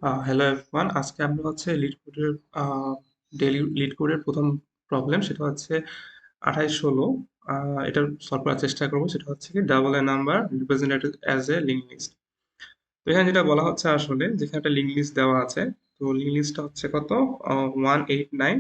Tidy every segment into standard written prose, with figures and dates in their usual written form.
Hello everyone, আজকে আমরা হচ্ছে লিড কোডের ডেইলি লিড কোডের প্রথম প্রবলেম, সেটা হচ্ছে 28-16। এটা সলভ করার চেষ্টা করবো। সেটা হচ্ছে কি double A number represented as a link list. তো এখানে যেটা বলা হচ্ছে আসলে, যেখানে একটা লিঙ্ক লিস্ট দেওয়া আছে, তো লিঙ্ক লিস্টটা হচ্ছে কত 189,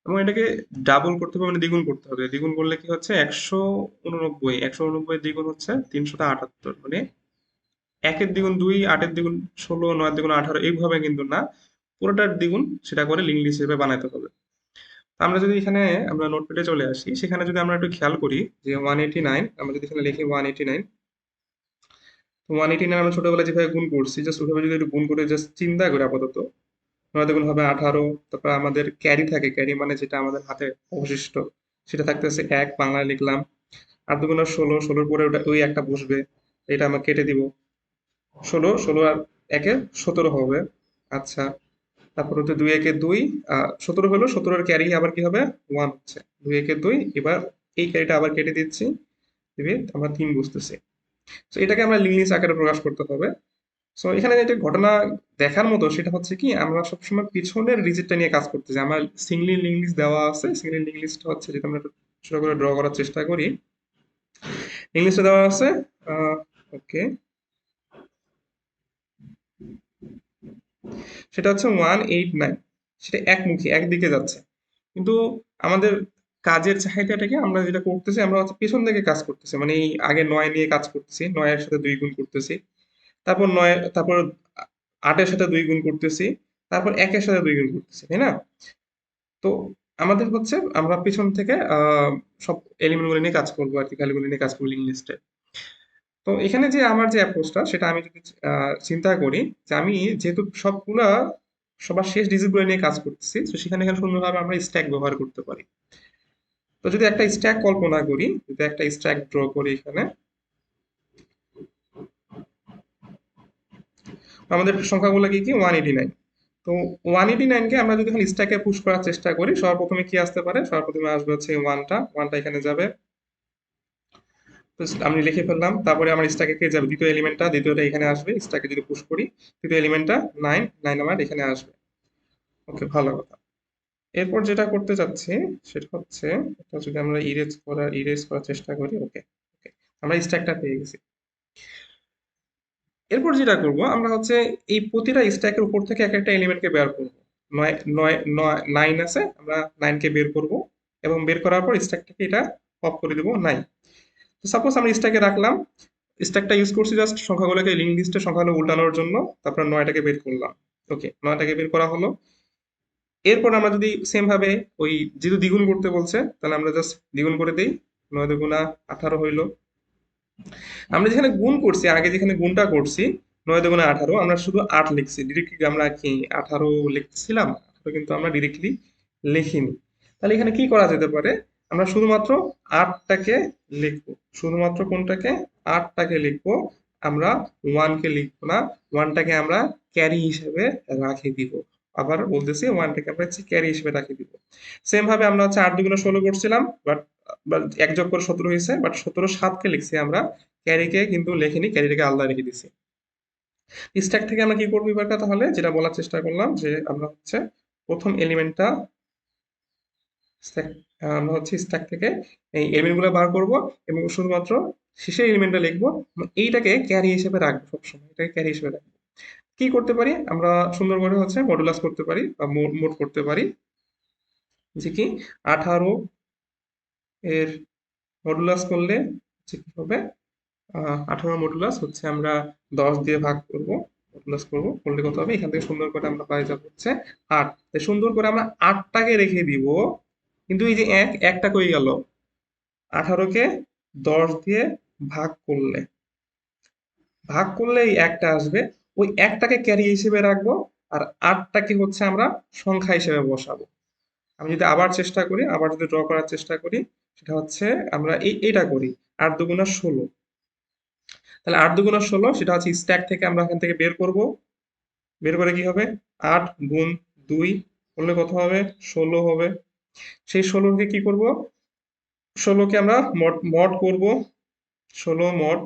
এবং এটাকে ডাবল করতে হবে, মানে দ্বিগুণ করতে হবে। দ্বিগুণ করলে কি হচ্ছে 189, 189 দ্বিগুণ হচ্ছে 378, মানে একের দ্বিগুণ 2, 8-এর দ্বিগুণ 16, 9-এর দ্বিগুণ 18, এইভাবে কিন্তু না, পুরোটার দ্বিগুণ সেটা করে লিঙ্ক লিস্ট হিসেবে বানাতে হবে। আমরা যদি এখানে আমরা নোটপ্যাডে চলে আসি, সেখানে যদি আমরা একটু খেয়াল করি যে 189, আমরা যদি এখানে লিখি 189, তো 189 আমরা ছোটবেলায় যেভাবে গুণ করছি, জাস্ট ওইভাবে যদি একটু গুণ করে জাস্ট চিন্তা করি আপাতত, 9 দ্বিগুণ হবে 18, তারপর আমাদের ক্যারি থাকে, ক্যারি মানে যেটা আমাদের হাতে অবশিষ্ট, সেটা থাকতেছে 1, বাংলায় লিখলাম। 8 দুগুণ 16, 16-র পরে ওটা ওই একটা বসবে, এটা আমরা কেটে দিব। 16, 16 আর 1-এ 17 হবে। আচ্ছা, তারপর হচ্ছে 2 1-এ 2, 17 হলো, 17-এর ক্যারি আবার কি হবে 1 হচ্ছে, 2 1-এ 2, এবার এই ক্যারিটা আবার কেটে দিচ্ছি, দিবি আমরা 3 বুঝতেছি। তো এটাকে আমরা লিঙ্ক লিস্ট আকারে প্রকাশ করতে হবে। সো এখানে যেটা ঘটনা দেখার মতো সেটা হচ্ছে কি, আমরা সবসময় পিছনের ডিজিটটা নিয়ে কাজ করতেছি। আমার সিঙ্গলি লিঙ্ক লিস্ট দেওয়া আছে, সিঙ্গলি লিঙ্ক লিস্ট হচ্ছে যেটা আমরা একটু ছোট করে ড্র করার চেষ্টা করি। লিঙ্ক লিস্টে দেওয়া আছে, ওকে, সেটা হচ্ছে 189, সেটা একমুখী, একদিকে যাচ্ছে। কিন্তু আমাদের কাজের চাহিদাটাকে আমরা যেটা করতেছি, আমরা হচ্ছে পেছন থেকে কাজ করতেছি, মানে এই আগে 9 নিয়ে কাজ করতেছি, 9-এর সাথে 2 গুণ করতেছি, তারপর 9, তারপর 8-এর সাথে 2 গুণ করতেছি, তারপর 1-এর সাথে 2 গুণ করতেছি, তাই না? তো আমাদের হচ্ছে আমরা পেছন থেকে সব এলিমেন্ট গুলো নিয়ে কাজ করবো আর কি, ভ্যালু গুলো নিয়ে কাজ করবো লিঙ্ক লিস্টে। তো এখানে যে আমার যে অ্যাপ্রোচটা, সেটা আমি যদি চিন্তা করি যে আমি যেহেতু সবগুলা সবার শেষ ডিজিট গুলো নিয়ে কাজ করতেছি, তো সেখানে এখানে সুন্দরভাবে আমরা স্ট্যাক ব্যবহার করতে পারি। তো যদি একটা স্ট্যাক কল্পনা করি, যদি একটা স্ট্যাক ড্র করি এখানে, আমাদের সংখ্যাগুলো কি কি 189। তো 189-কে আমরা যদি এখন স্ট্যাকে পুশ করার চেষ্টা করি, সর্বপ্রথমে কি আসতে পারে, সর্বপ্রথমে আসবে হচ্ছে ওয়ানটা, ওয়ানটা এখানে যাবে। তো আমি লিখে ফেললাম, তারপরে আমার স্ট্যাকে কে যাবে, দ্বিতীয় এলিমেন্টটা, দ্বিতীয়টা এখানে আসবে। স্ট্যাকে যদি পুশ করি, তৃতীয় এলিমেন্টটা 9, 9 আমার এখানে আসবে। ওকে, ভালো কথা। এরপর যেটা করতে চাচ্ছি সেটা হচ্ছে, এটা যদি আমরা ইরেজ করার চেষ্টা করি, ওকে, ওকে, আমরা স্ট্যাকটা পেয়ে গেছি। এরপর যেটা করব, আমরা হচ্ছে এই প্রতিটা স্ট্যাকের উপর থেকে এক একটা এলিমেন্টকে বের করব। নয় নয় নয় 9 আছে, আমরা 9-কে বের করব, এবং বের করার পর স্ট্যাকটাকে এটা পপ করে দেবো 9। তো সাপোজ আমরা স্ট্যাকে রাখলাম, স্ট্যাকটা ইউজ করছি জাস্ট সংখ্যাগুলোকে লিঙ্ক লিস্টের সংখ্যাগুলো উল্টানোর জন্য, তারপর 9টাকে বের করলাম। ওকে, 9টাকে বের করা হলো। এরপর আমরা যদি সেম ভাবে ওই, যেহেতু দ্বিগুণ করতে বলছে, তাহলে আমরা জাস্ট দ্বিগুণ করে দিই, 9 দুগুণা 18 হইলো। আমরা যেখানে গুণ করছি, আগে যেখানে গুণটা করছি 9 দুগুণে 18, আমরা শুধু 8 লিখছি ডিরেক্টলি, আমরা কি 18 লিখছিলাম, 18 কিন্তু আমরা ডিরেক্টলি লিখিনি। তাহলে এখানে কি করা যেতে পারে, আমরা শুধুমাত্র 8টাকে লিখবো, শুধুমাত্র কোনটাকে, 8টাকে লিখবো। আমরা 1-কে লিখবো না, 1টাকে আমরা ক্যারি হিসেবে রাখে দিব। আবার বলতেছি, 1টাকে আমরা ক্যারি হিসেবে রাখে দিব। সেম ভাবে আমরা হচ্ছে 8 দুগুণে 16 করছিলাম, বাট এক যোগ করে 17 হয়েছে, বাট 17 7-কে লিখছি আমরা, ক্যারিকে কিন্তু লেখিনি, ক্যারিটাকে আলাদা রেখে দিছি। স্ট্যাক থেকে আমরা কি করবো এবার, তাহলে যেটা বলার চেষ্টা করলাম যে আমরা হচ্ছে প্রথম এলিমেন্টটা আমরা হচ্ছে স্ট্যাক থেকে এই এলিমেন্ট গুলো বার করব, এবং শুধুমাত্র শেষের এলিমেন্টটা লিখবো, এইটাকে ক্যারি হিসেবে রাখবো, সবসময় এটাকে ক্যারি হিসেবে রাখবো। কি করতে পারি আমরা, সুন্দর করে হচ্ছে মডুলাস করতে পারি বা মোড করতে পারি, যে কি 18 এর মডুলাস করলে হচ্ছে কি হবে, 18 মডুলাস হচ্ছে আমরা 10 দিয়ে ভাগ করব, মডুলাস করব, করলে কত হবে, এখান থেকে সুন্দর করে আমরা পাই যাবো হচ্ছে 8। তাই সুন্দর করে আমরা 8টাকে রেখে দিব, কিন্তু এই যে একটা কই গেল, 18-কে 10 দিয়ে ভাগ করলে, এই একটা আসবে, ওই একটাকে ক্যারি হিসেবে রাখবো, আর 8টাকে হচ্ছে আমরা সংখ্যা হিসেবে বসাবো। আমি যদি আবার চেষ্টা করি, আবার যদি ড্র করার চেষ্টা করি, সেটা হচ্ছে আমরা এইটা করি, 8 দুগুণা 16। তাহলে 8 দুগুণা 16, সেটা হচ্ছে স্ট্যাক থেকে আমরা এখান থেকে বের করব। বের করে কি হবে, 8 গুণ 2 করলে কত হবে, 16 হবে। সেই 16-কে কি করব, 16-কে আমরা মড করব, 16 মড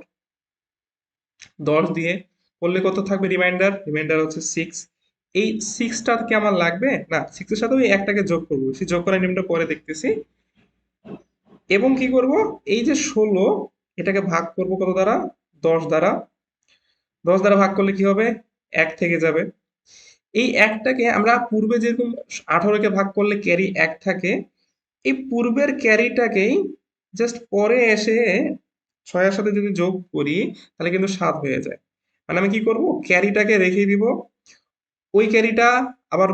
10 দিয়ে করলে কত থাকবে, রিমাইন্ডার হচ্ছে 6। এই সিক্সটা কি আমার লাগবে না, সিক্সের সাথে ওই একটাকে যোগ করবো, সেই যোগ করার নিয়মটা পরে দেখতেছি। এবং কি করব, এই যে 16 এটাকে ভাগ করব কত দ্বারা, 10 দ্বারা। 10 দ্বারা ভাগ করলে কি হবে, এক থেকে যাবে। এই একটাকে আমরা পূর্বে যেরকম 18কে ভাগ করলে ক্যারি এক থাকে, এই পূর্বের ক্যারিটাকেই জাস্ট পরে এসে 6-এর সাথে যদি যোগ করি তাহলে কিন্তু 7 হয়ে যায়। মানে আমি কি করব, ক্যারিটাকে রেখে দিব, ওই ক্যারিটা আবার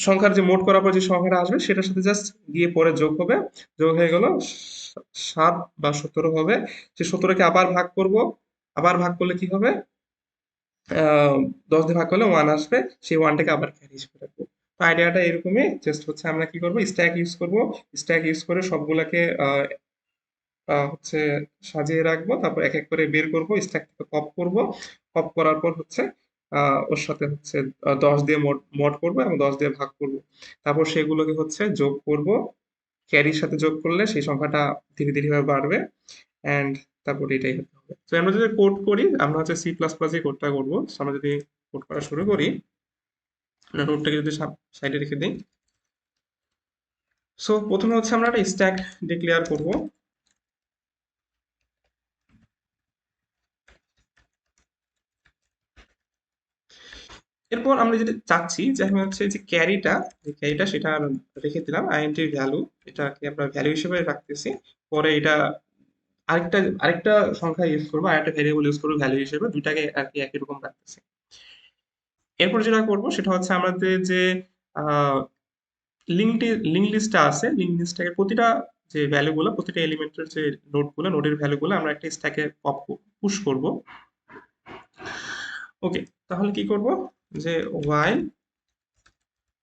সংখ্যার যে মোট করার পর যে সংখ্যাটা আসবে সেটার সাথে জাস্ট গিয়ে পরে যোগ হবে, যোগ হয়ে গেল 7 বা 17 হবে। সে 17কে আবার ভাগ করব, আবার ভাগ করলে কি হবে, 10 দিয়ে ভাগ করলে 1 আসবে, সেই 1টাকে আবার ক্যারি হিসেবে রাখবো। তো আইডিয়াটা এরকমই, জাস্ট হচ্ছে আমরা কি করব, স্ট্যাক ইউজ করব। স্ট্যাক ইউজ করে সবগুলাকে হচ্ছে সাজিয়ে রাখবো, তারপর এক এক করে বের করব, স্ট্যাক থেকে পপ করব। পপ করার পর হচ্ছে ওর সাথে হচ্ছে 10 দিয়ে মড মড করবো এবং 10 দিয়ে ভাগ করব। তারপর সেগুলোকে হচ্ছে যোগ করব, ক্যারির সাথে যোগ করলে সেই সংখ্যাটা ধীরে ধীরে ভাবে বাড়বে। অ্যান্ড তারপর এটাই হতে হবে। তো আমরা যদি কোড করি, আমরা হচ্ছে সি প্লাস প্লাস এই কোডটা করবো। So, আমরা যদি কোড করা শুরু করি, নোটটাকে যদি সাইডে রেখে দিই। সো প্রথমে হচ্ছে আমরা একটা স্ট্যাক ডিক্লেয়ার করব। এরপর আমরা যেটা চাচ্ছি যে আমি হচ্ছে যে ক্যারিটা, যে ক্যারিটা সেটা রেখে দিলাম আইএনটির ভ্যালু, এটাকে আমরা ভ্যালু হিসেবে রাখতেছি। পরে এটা আরেকটা আরেকটা সংখ্যা ইউজ করবো, আরেকটা ভেরিয়েবল ইউজ করবো ভ্যালু হিসেবে, দুইটাকে আর কি একই রকম রাখতেছি। এরপর যেটা করবো সেটা হচ্ছে আমাদের যে লিঙ্ক লিস্টটা আছে, লিঙ্ক লিস্টটাকে প্রতিটা যে ভ্যালুগুলো, প্রতিটা এলিমেন্টের যে নোডগুলো, নোডের ভ্যালুগুলো আমরা একটা স্ট্যাকে পুশ করব। ওকে, তাহলে কি করব, যে ওয়াইল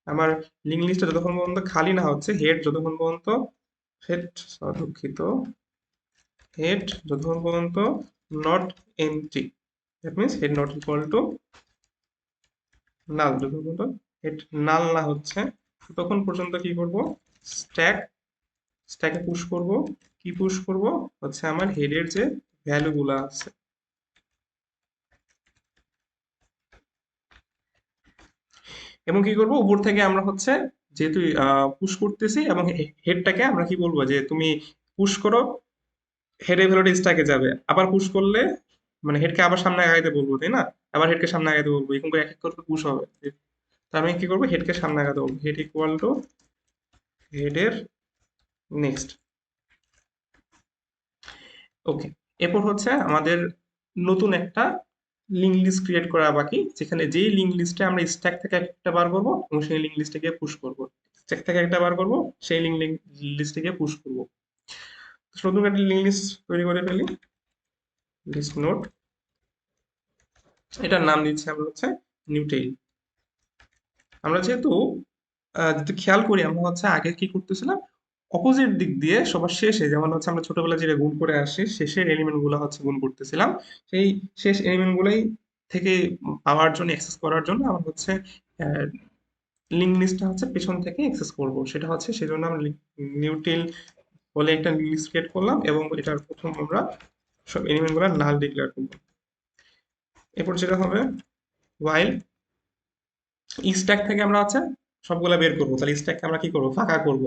আমার লিঙ্ক লিস্টটা যতক্ষণ পর্যন্ত খালি না হচ্ছে, হেড যতক্ষণ পর্যন্ত, হেড, দুঃখিত, হেড যতক্ষণ পর্যন্ত not empty, that means head not equal to null, যতক্ষণ পর্যন্ত হেড নাল না হচ্ছে ততক্ষণ পর্যন্ত কি করব, স্ট্যাক, স্ট্যাকে পুশ করব। কি পুশ করব, হচ্ছে আমার হেডের যে ভ্যালুগুলো আছে। এবং কি করব, উপর থেকে আমরা হচ্ছে যেহেতু পুশ করতেছি, এবং হেডটাকে আমরা কি বলবো, যে তুমি পুশ করো, হেডের ভ্যালুটা স্ট্যাকে যাবে, আবার পুশ করলে মানে হেডকে আবার সামনে আগাইতে বলবো, তাই না? আবার হেডকে সামনে আগাইতে বলবো, এরকম করে এক এক করে পুশ হবে। তার মানে কি করবো, হেডকে সামনে আগাতে বলবো, হেড ইকুয়াল টু হেডের নেক্সট। ওকে, এরপর হচ্ছে আমাদের নতুন একটা লিঙ্ক লিস্ট ক্রিয়েট করা বাকি, যেখানে যেই লিঙ্ক লিস্টে আমরা স্ট্যাক থেকে একটা বার করবো এবং সেই লিঙ্ক লিস্টে গিয়ে পুশ করবো, স্ট্যাক থেকে একটা বার করবো, সেই লিঙ্ক লিস্টে গিয়ে পুশ করবো। নতুন একটা লিঙ্ক লিস্ট তৈরি করে ফেলি, লিস্ট নোড, এটার নাম দিচ্ছি আমরা হচ্ছে নিউ টেইল। আমরা যেহেতু যদি খেয়াল করি, আমরা হচ্ছে আগে কি করতেছিলাম, অপোজিট দিক দিয়ে সবার শেষে, যেমন হচ্ছে আমরা ছোটবেলায় যেটা গুণ করে আসি, শেষের এলিমেন্ট গুলো হচ্ছে গুণ করতেছিলাম। সেই শেষ এলিমেন্ট গুলাই থেকে পাওয়ার জন্য, অ্যাক্সেস করার জন্য আমরা হচ্ছে লিঙ্ক লিস্টটা হচ্ছে পেছন থেকে অ্যাক্সেস করব, সেটা হচ্ছে সেজন্য আমরা নিউটেল বলে একটা লিস্ট ক্রিয়েট করলাম, এবং এটার প্রথম আমরা সব এলিমেন্ট গুলো নাল ডিক্লেয়ার করবো। এরপর যেটা হবে, while স্ট্যাক থেকে আমরা হচ্ছে সবগুলা বের করবো, তাহলে স্ট্যাককে আমরা কি করবো, ফাঁকা করব।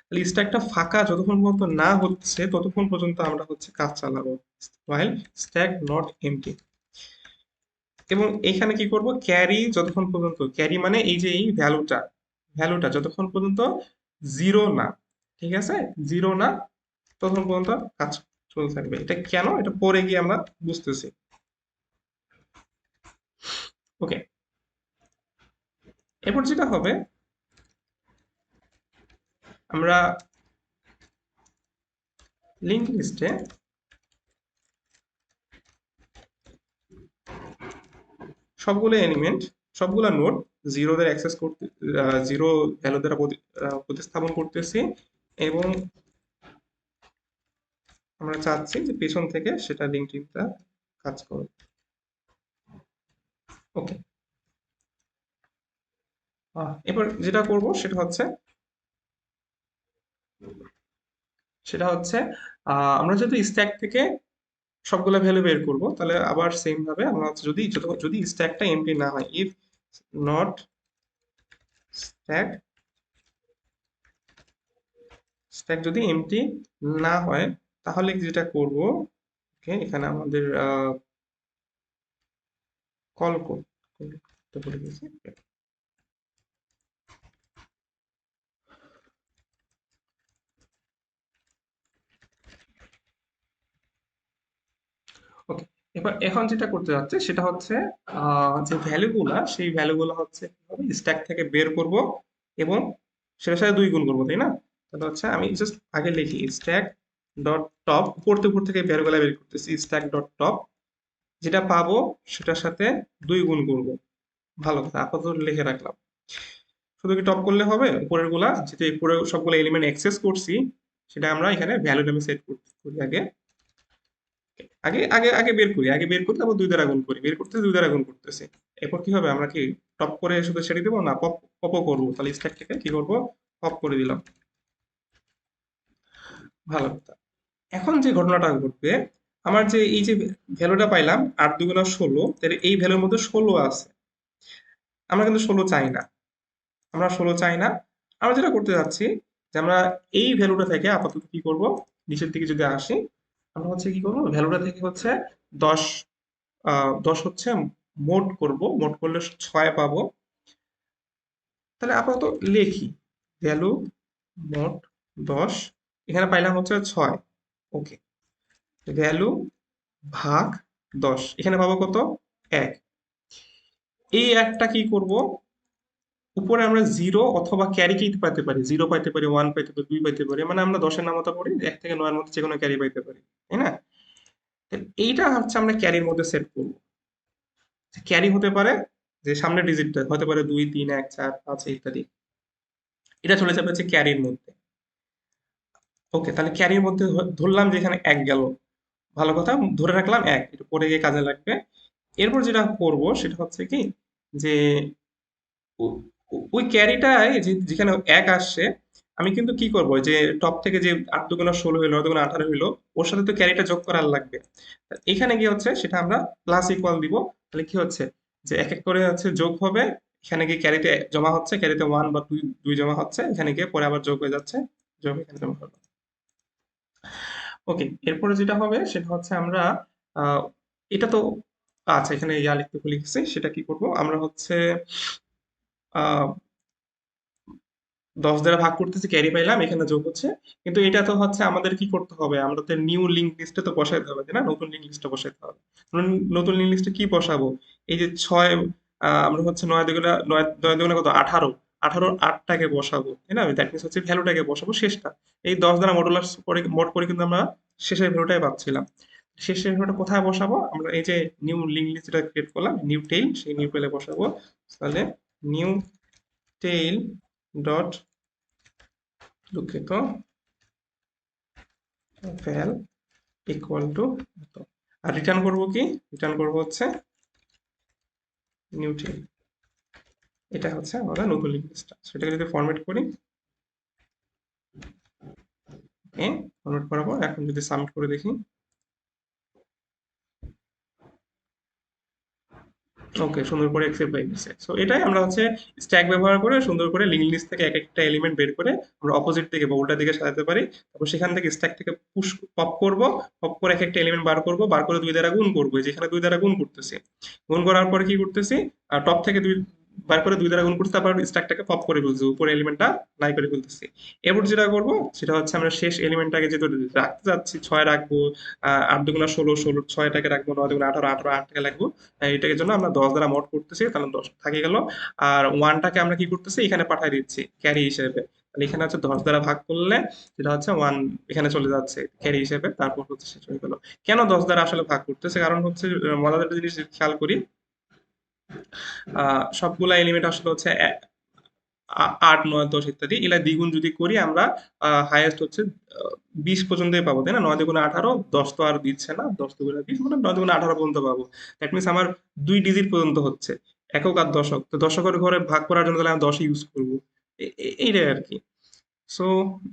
তাহলে স্ট্যাকটা ফাঁকা যতক্ষণ পর্যন্ত না হচ্ছে ততক্ষণ পর্যন্ত আমরা হচ্ছে কাজ চালাবো, while stack not empty। এবং এখানে কি করব, ক্যারি যতক্ষণ পর্যন্ত, ক্যারি মানে এই যে এই ভ্যালুটা, ভ্যালুটা যতক্ষণ পর্যন্ত জিরো না, ঠিক আছে, জিরো না, ততক্ষণ পর্যন্ত কাজ চলতে থাকবে। এটা কেন, এটা পরে গিয়ে আমরা বুঝতেছি। ওকে, এরপর যেটা হবে, আমরা লিঙ্ক লিস্টে সবগুলো এলিমেন্ট, সবগুলো নোড জিরো দ্বারা অ্যাক্সেস করতে, জিরো ভ্যালু দ্বারা প্রতিস্থাপন করতেছি, এবং আমরা চাচ্ছি যে পেছন থেকে সেটা লিঙ্কটা কাজ করে। ওকে, এবার যেটা করব সেটা হচ্ছে আমরা যদি স্ট্যাক থেকে সবগুলো ভ্যালু বের করব, তাহলে আবার সেম ভাবে আমরা হচ্ছে যদি যদি স্ট্যাকটা এমটি না হয়, ইফ নট স্ট্যাক, স্ট্যাক যদি এমটি না হয় তাহলে যেটা করব, ওকে, এখানে আমাদের কল করতে বলে দিয়েছি। ওকে, এবার এখন যেটা করতে যাচ্ছে সেটা হচ্ছে যে ভ্যালুগুলা, সেই ভ্যালুগুলো হচ্ছে স্ট্যাক থেকে বের করব এবং সেটার সাথে দুই গুণ করবো, তাই না? তাহলে হচ্ছে আমি জাস্ট আগে লিখি স্ট্যাক ডট টপ, উপর থেকে ভ্যালুগুলা বের করতেছি, স্ট্যাক ডট টপ, যেটা পাবো সেটার সাথে দুই গুণ করব। ভালো কথা, আপাতত লিখে রাখলাম। শুধু কি টপ করলে হবে? উপরের গুলা যেটা উপরে সবগুলো এলিমেন্ট অ্যাক্সেস করছি সেটা আমরা এখানে ভ্যালু নামে সেট করি আগে। আগে আগে আগে বের করি, আগে বের করি, তারপর দুই দ্বারা গুণ করি, বের করতেছি দুই দ্বারা গুণ করতেছি। এরপর কি হবে, আমরা কি টপ করে শুধু ছেড়ে দেবো না, পপ পপও করবো? তাহলে স্ট্যাক থেকে কি করবো, পপ করে দিলাম। ভালো কথা। এখন যে ঘটনাটা ঘটবে, আমার যে এই যে ভ্যালুটা পাইলাম 8 × 2 = 16, তাহলে এই ভ্যালুর মধ্যে 16 আছে। আমরা কিন্তু 16 চাই না, আমরা 16 চাই না। আমরা যেটা করতে যাচ্ছি যে আমরা এই ভ্যালুটা থেকে আপাতত কি করব, নিচের দিকে যদি আসি, আমরা হচ্ছে কি করবো, ভ্যালুটা থেকে হচ্ছে 10, 10 হচ্ছে মোড করব, মোড করলে 6 পাবো। তাহলে আপাতত লিখি ভ্যালু মোড 10, এখানে পাইলাম হচ্ছে 6। ওকে, ভ্যালু ভাগ 10, এখানে পাবো কত, 1। এই একটা কি করব, উপরে আমরা জিরো অথবা ক্যারি কি পাইতে পারি, জিরো পাইতে পারি, ওয়ান পাইতে পারি, দুই পাইতে পারি, মানে আমরা 10-এর নামতা পড়ি, 1 থেকে 9-এর মধ্যে যে কোনো ক্যারি পাইতে পারি, তাই না? তো এইটা হচ্ছে আমরা ক্যারির মধ্যে সেট করব। ক্যারি হতে পারে যে সামনের ডিজিটটা হতে পারে 2, 3, 1, 4, 5 ইত্যাদি, এটা চলে যাবে হচ্ছে ক্যারির মধ্যে। ওকে, তাহলে ক্যারির মধ্যে ধরলাম যে এখানে 1 গেল, ভালো কথা, ধরে রাখলাম 1, এটা পরে গিয়ে কাজে লাগবে। এরপর যেটা করব সেটা হচ্ছে কি, যে ওই ক্যারিটায় যেখানে 1 আসছে, আমি কিন্তু কি করব, যে টপ থেকে যে 8 × 16 হইলো, 8 × 18 হইলো, ওর সাথে তো ক্যারিটা যোগ করার লাগবে। এখানে কি হচ্ছে সেটা আমরা প্লাস ইকুয়াল দিব। তাহলে কি হচ্ছে, যে এক এক করে হচ্ছে যোগ হবে, এখানে গিয়ে ক্যারিতে জমা হচ্ছে, ক্যারিতে 1 বা 2 2 জমা হচ্ছে, এখানে গিয়ে পরে আবার যোগ হয়ে যাচ্ছে, যোগ এখানে জমা হলো। ওকে, এরপরে যেটা হবে সেটা হচ্ছে আমরা আহ, এটা তো, আচ্ছা, এখানে ইয়া লিখতে ভুলে গেছি, সেটা কি করব, আমরা হচ্ছে আহ 10 দ্বারা ভাগ করতেছি, ক্যারি পাইলাম, এখানে যোগ হচ্ছে। কিন্তু এটা তো হচ্ছে আমাদের কি করতে হবে, আমাদের নিউ লিঙ্ক লিস্টে তো বসাইতে হবে, তাই না? নতুন লিঙ্ক লিস্টে বসাইতে হবে। নতুন লিঙ্ক লিস্টে কি বসাবো, এই যে 6, আমরা হচ্ছে 9 কত, 18, 18 8টাকে বসাবো, তাই না? দ্যাট মিনস হচ্ছে ভ্যালুটাকে বসাবো শেষটা। এই 10 দ্বারা মডুলাস করে মোড করে কিন্তু আমরা শেষের ভ্যালুটাই পাচ্ছিলাম। শেষের ভ্যালুটা কোথায় বসাবো, আমরা এই যে নিউ লিঙ্ক লিস্ট যেটা ক্রিয়েট করলাম, নিউ টেইল, সেই নিউ টেইলে বসাবো। তাহলে নিউ টেইল ডট, দুঃখিত, ভ্যাল ইকুয়াল টু এত। আর রিটার্ন করব কি, রিটার্ন করব হচ্ছে নিউ টেইল। এটা হচ্ছে আমাদের নতুন লিস্টটা, সেটাকে যদি ফরম্যাট করি, ওকে, ফরম্যাট করার পর এখন যদি সাবমিট করে দেখি, ওকে, সুন্দর করে অ্যাকসেপ্ট হয়ে গেছে। সো এটাই আমরা হচ্ছে স্ট্যাক ব্যবহার করে সুন্দর করে লিঙ্ক লিস্ট থেকে এক একটা এলিমেন্ট বের করে আমরা অপোজিট দিকে বা উল্টা দিকে সাজাতে পারি। তারপর সেখান থেকে স্ট্যাক থেকে পুশ পপ করব, পপ করে এক একটা এলিমেন্ট বার করব, বার করে 2 দ্বারা গুণ করব, যেখানে 2 দ্বারা গুণ করতেছি, গুণ করার পরে কি করতেছি, টপ থেকে 2 বার করে 2 দ্বারা গুণ করতে, তারপর স্ট্যাকটাকে পপ করে ফেলছি, উপরে এলিমেন্টটা নাই করে ফেলতেছি। এরপর যেটা করব সেটা হচ্ছে আমরা শেষ এলিমেন্টটাকে যেহেতু রাখতে যাচ্ছি, 6 রাখবো, 8 × 16, 16, 6টাকে রাখবো, 9 × 18, 18, 8টাকে রাখবো। এটার জন্য আমরা 10 দ্বারা মড করতেছি, তাহলে 10 থাকে গেল। আর ওয়ানটাকে আমরা কি করতেছি, এখানে পাঠিয়ে দিচ্ছি ক্যারি হিসেবে। তাহলে এখানে হচ্ছে 10 দ্বারা ভাগ করলে যেটা হচ্ছে 1 এখানে চলে যাচ্ছে ক্যারি হিসেবে, তারপর হচ্ছে শেষ হয়ে গেল। কেন 10 দ্বারা আসলে ভাগ করতেছে, কারণ হচ্ছে মজাদার একটা জিনিস খেয়াল করি, সবগুলা এলিমেন্ট আসলে হচ্ছে 8, 9, 10 ইত্যাদি, এগুলা দ্বিগুণ যদি করি আমরা হাইয়েস্ট হচ্ছে 20 পর্যন্তই পাবো, তাই না? 9 × 18, 10 তো আর দিচ্ছে না, 10 × 20 মানে 9 × 18 পর্যন্ত পাবো। দ্যাট মিনস আমার 2 ডিজিট পর্যন্ত হচ্ছে, একক আর দশক। তো দশকের ঘরে ভাগ করার জন্য তাহলে আমি 10 ইউজ করবো, এইটাই আর কি। সো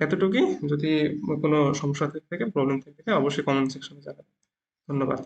এতটুকুই। যদি কোনো সমস্যা থেকে থাকে, প্রবলেম থেকে থাকে, অবশ্যই কমেন্ট সেকশনে জানাবেন। ধন্যবাদ।